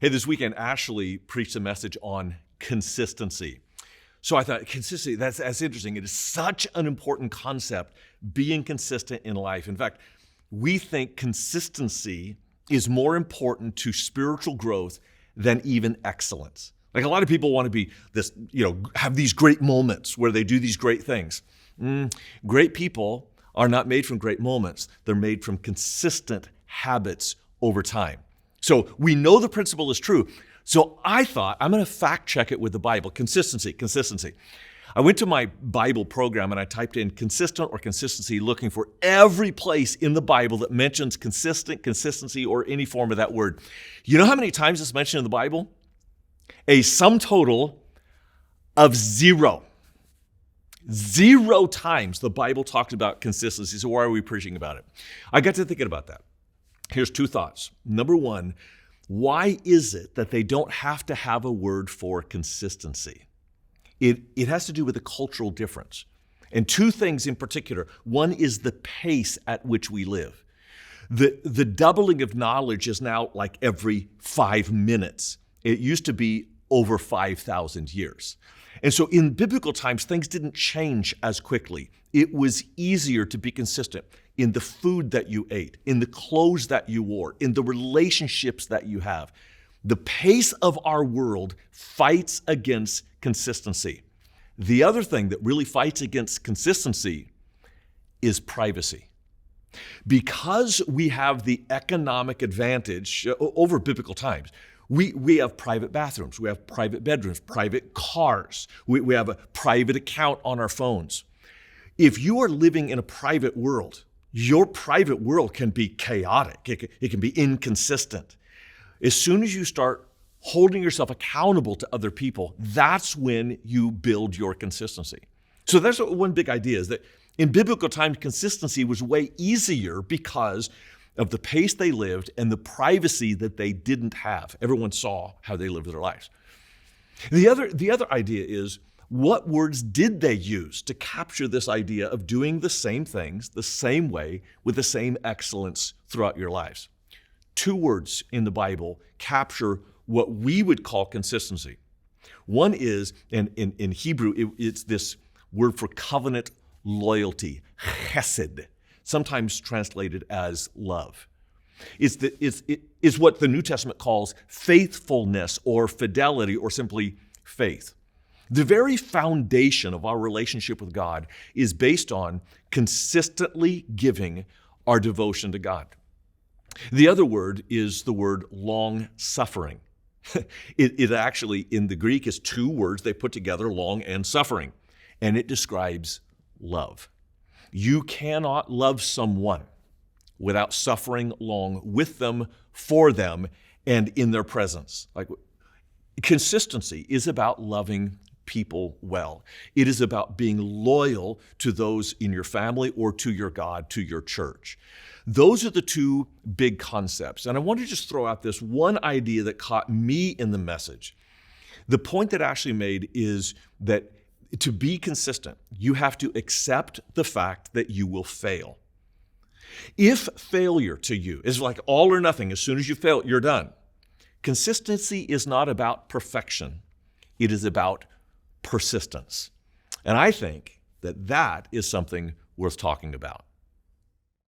Hey, this weekend, Ashley preached a message on consistency. So I thought, consistency, that's interesting. It is such an important concept, being consistent in life. In fact, we think consistency is more important to spiritual growth than even excellence. Like a lot of people want to be this, have these great moments where they do these great things. Great people are not made from great moments. They're made from consistent habits over time. So we know the principle is true. So I thought, I'm going to fact check it with the Bible. Consistency. I went to my Bible program and I typed in consistent or consistency, looking for every place in the Bible that mentions consistency, or any form of that word. You know how many times it's mentioned in the Bible? A sum total of 0. 0 times the Bible talked about consistency. So why are we preaching about it? I got to thinking about that. Here's 2 thoughts. Number 1, why is it that they don't have to have a word for consistency? It has to do with a cultural difference. And 2 things in particular. One is the pace at which we live. The doubling of knowledge is now like every 5 minutes. It used to be over 5,000 years. And so in biblical times, things didn't change as quickly. It was easier to be consistent in the food that you ate, in the clothes that you wore, in the relationships that you have. The pace of our world fights against consistency. The other thing that really fights against consistency is privacy. Because we have the economic advantage over biblical times, we have private bathrooms, we have private bedrooms, private cars, we have a private account on our phones. If you are living in a private world, your private world can be chaotic. It can be inconsistent. As soon as you start holding yourself accountable to other people, that's when you build your consistency. So that's one big idea, is that in biblical times, consistency was way easier because of the pace they lived and the privacy that they didn't have. Everyone saw how they lived their lives. The other idea is, what words did they use to capture this idea of doing the same things the same way with the same excellence throughout your lives? 2 words in the Bible capture what we would call consistency. One is, and in Hebrew, it's this word for covenant loyalty, chesed, sometimes translated as love. It's what the New Testament calls faithfulness or fidelity or simply faith. The very foundation of our relationship with God is based on consistently giving our devotion to God. The other word is the word long-suffering. It actually, in the Greek, is 2 words they put together, long and suffering, and it describes love. You cannot love someone without suffering long with them, for them, and in their presence. Like, consistency is about loving people well. It is about being loyal to those in your family or to your God, to your church. Those are the 2 big concepts. And I want to just throw out this one idea that caught me in the message. The point that Ashley made is that to be consistent, you have to accept the fact that you will fail. If failure to you is like all or nothing, as soon as you fail, you're done. Consistency is not about perfection. It is about persistence. And I think that is something worth talking about.